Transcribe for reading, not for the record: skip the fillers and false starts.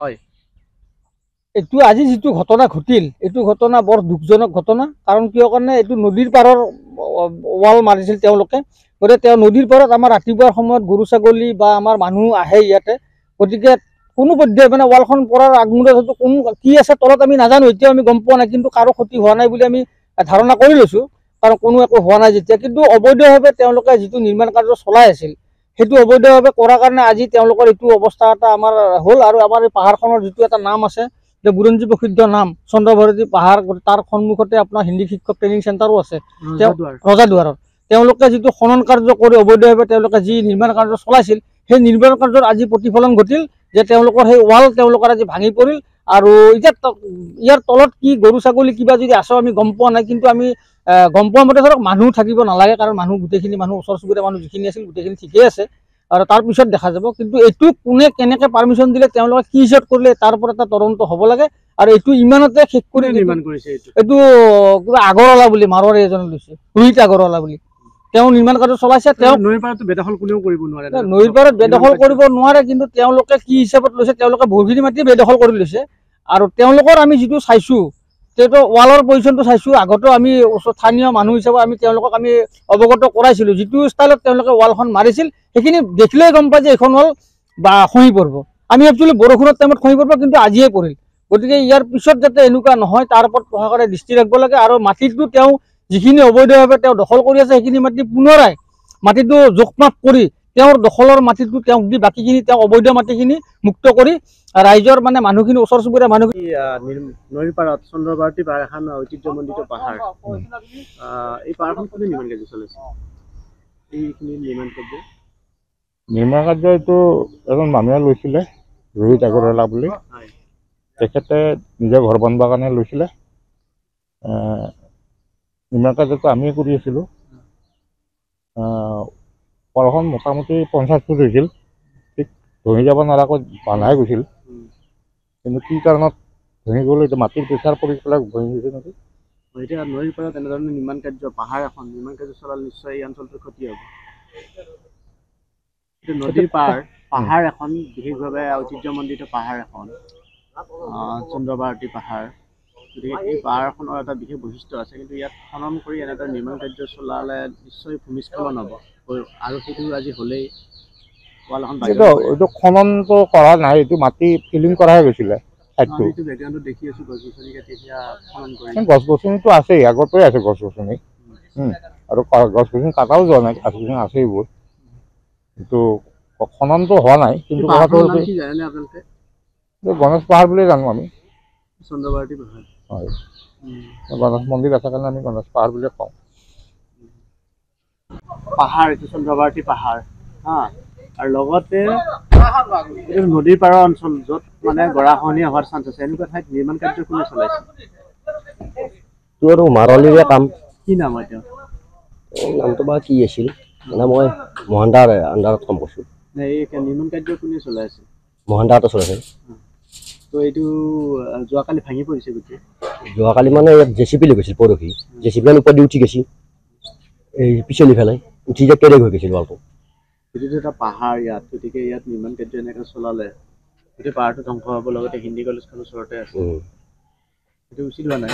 হয় এইটো আজি যিটো ঘটনা ঘটিল এইটো ঘটনা বৰ দুখজনক ঘটনা। কাৰণ কিয় কাৰণে এইটো নদীৰ পাৰৰ ৱাল মাৰিছিল তেওঁলোকে। গতিকে তেওঁ নদীৰ পাৰত আমাৰ ৰাতিপুৱাৰ সময়ত গৰু ছাগলী বা আমাৰ মানুহ আহে ইয়াতে। গতিকে কোনো পধ্যে মানে ৱালখন পৰাৰ আগমূৰত হয়তো কোনো কি আছে তলত আমি নাজানো, এতিয়াও আমি গম পোৱা নাই। কিন্তু কাৰো ক্ষতি হোৱা নাই বুলি আমি ধাৰণা কৰি লৈছোঁ, কাৰণ কোনো একো হোৱা নাই যেতিয়া। কিন্তু অবৈধভাৱে তেওঁলোকে যিটো নিৰ্মাণ কাৰ্য চলাই আছিল সেইটো অবৈধভাৱে কৰাৰ কাৰণে আজি তেওঁলোকৰ এইটো অৱস্থা এটা আমাৰ হ'ল। আৰু আমাৰ এই পাহাৰখনৰ যিটো এটা নাম আছে যে বুৰঞ্জী প্ৰসিদ্ধ নাম চন্দ্ৰভাৰতী পাহাৰ, তাৰ সন্মুখতে আপোনাৰ হিন্দী শিক্ষক ট্ৰেইনিং চেণ্টাৰো আছে ৰজাদুৱাৰৰ। তেওঁলোকে যিটো খনন কাৰ্য কৰি অবৈধভাৱে তেওঁলোকে যি নিৰ্মাণ কাৰ্য চলাইছিল সেই নিৰ্মাণ কাৰ্যৰ আজি প্ৰতিফলন ঘটিল যে তেওঁলোকৰ সেই ৱাল তেওঁলোকৰ আজি ভাঙি পৰিল। আৰু এতিয়া ইয়াৰ তলত কি গৰু ছাগলী কিবা যদি আছে আমি গম পোৱা নাই। কিন্তু আমি গম পোৱা মতে ধৰক মানুহ থাকিব নালাগে, কাৰণ মানুহ গোটেইখিনি মানুহ ওচৰ চুবুৰীয়া মানুহ যিখিনি আছিল গোটেইখিনি ঠিকেই আছে। আৰু তাৰপিছত দেখা যাব। কিন্তু এইটো কোনে কেনেকৈ পাৰ্মিশ্যন দিলে, তেওঁলোকে কি হিচাপ কৰিলে, তাৰ ওপৰত এটা তদন্ত হ'ব লাগে। আৰু এইটো ইমানতে শেষ কৰি নিৰ্মাণ কৰিছে এইটো কিবা আগৰৱালা বুলি মাৰোৱাৰী এজনে লৈছে, ৰোহিত আগৰৱালা বুলি তেওঁ নিৰ্মাণ কাৰ্য চলাইছে। তেওঁ নৈৰ পাৰতো বেদখল কোনেও কৰিব নোৱাৰে। নৈৰ পাৰত বেদখল কৰিব নোৱাৰে, কিন্তু তেওঁলোকে কি হিচাপত লৈছে, তেওঁলোকে বহুখিনি মাটি বেদখল কৰি লৈছে। আৰু তেওঁলোকৰ আমি যিটো চাইছোঁ সেইটো ৱালৰ পজিশ্যনটো চাইছোঁ, আগতেও আমি স্থানীয় মানুহ হিচাপে আমি তেওঁলোকক আমি অৱগত কৰাইছিলোঁ। যিটো ষ্টাইলত তেওঁলোকে ৱালখন মাৰিছিল সেইখিনি দেখিলেই গম পায় যে এইখন ৱাল বা খহি পৰিব। আমি একচুৱেলি বৰষুণৰ টাইমত খহি পৰিব, কিন্তু আজিয়ে পৰিল। গতিকে ইয়াৰ পিছত যাতে এনেকুৱা নহয় তাৰ ওপৰত প্ৰশাসনে দৃষ্টি ৰাখিব লাগে। আৰু মাটিটো তেওঁ যিখিনি অবৈধভাৱে তেওঁ দখল কৰি আছে সেইখিনি মাটি পুনৰাই মাটিটো জোখ-মাখ কৰি তেওঁৰ দখলৰ মাটিটো তেওঁক দি বাকীখিনি তেওঁ অবৈধ মাটিখিনি মুক্ত কৰি ৰাইজৰ মানে মানুহখিনি ওচৰ চুবুৰীয়া মানুহখিনি নৈৰ পাৰত চন্দ্ৰভাৰতী পাহাৰ এখন ঐতিহ্যমণ্ডিত পাহাৰ। এই পাহাৰখন কোনে নিৰ্মাণ কাৰ্য চলাইছে? এইখিনি নিৰ্মাণ কাৰ্য এইটো এজন মানুহে লৈছিলে, ৰোহিত আগৰৱালা বুলি। তেখেতে নিজৰ ঘৰ বনাবৰ কাৰণে লৈছিলে। নিৰ্মাণ কাৰ্যটো আমিয়ে কৰি আছিলোঁ। পাহাৰখন মোটামুটি 50 ফুট হৈছিল, ঠিক ধৰি যাব নোৱাৰাকৈ বান্ধাই গৈছিল। কিন্তু কি কাৰণত ভাঙি গ'ল, এইটো মাটিৰ প্ৰেছাৰ পৰি পেলাই ভাঙি গৈছে নেকি। এতিয়া নৈৰ পাৰত এনেধৰণৰ নিৰ্মাণ কাৰ্য পাহাৰ এখন নিৰ্মাণ কাৰ্য চলালে নিশ্চয় এই অঞ্চলটোৰ ক্ষতি হ'ব। নদীৰ পাহাৰ এখন বিশেষভাৱে ঐতিহ্যমণ্ডিত পাহাৰ এখন, চন্দ্ৰভাৰতী পাহাৰ। গতিকে এই পাহাৰখনৰ এটা বিশেষ বৈশিষ্ট্য আছে, কিন্তু ইয়াত খনন কৰি এনেদৰে নিৰ্মাণ কাৰ্য চলালে নিশ্চয় ভূমিস্খলন হ'ব। আৰু সেইটো আজি হ'লেই এইটো খননটো কৰা নাই, এইটো মাটি ফিলিং কৰাহে গৈছিলে। গছ গছনিটো আছেই, আগৰ পৰাই আছে গছ গছনি। আৰু গছ গছনি কাটাও যোৱা নাই, গছ গছনি আছে এইবোৰ। কিন্তু খননটো হোৱা নাই। কিন্তু গণেশ পাহাৰ বুলিয়ে জানো আমি। চন্দ্ৰভাৰতী পাহাৰ হয়, গণেশ মন্দিৰ আছে কাৰণে আমি গণেশ পাহাৰ বুলিয়ে কওঁ। পাহাৰ এইটো চন্দ্ৰভাৰতী পাহাৰ হা। আৰু লগতে নদীৰ পাৰৰ অঞ্চল য'ত মানে গৰাখহনীয়া হোৱাৰ চান্স আছে, এনেকুৱা ঠাইত নিৰ্মাণ কাৰ্য কোনে চলাইছে? তোৰ মাৰলিৰে কাম। কি নাম হয় তেওঁ? নামটো বা কি আছিল, মানে মই মহানদাৰ আণ্ডাৰত কাম কৰিছোঁ। এই নিৰ্মাণ কাৰ্য কোনে চলাইছে? মহানদাটো চলাইছে। তো এইটো যোৱাকালি ভাঙি পৰিছে গোটেই। যোৱাকালি মানে ইয়াত জেচিপি লৈ গৈছিল পৰহি, জেচিপি ওপৰত দি উঠি গৈছিল এই পিছলি ফেলাই উঠি যে কেৰেক হৈ গৈছিল ৱালটো। এইটো এটা পাহাৰ ইয়াত, গতিকে ইয়াত নিৰ্মাণ কাৰ্য এনেকৈ চলালে গোটেই পাহাৰটো ধ্বংস হ'ব। লগতে হিন্দী কলেজখন ওচৰতে আছে, সেইটো উচিত হোৱা নাই।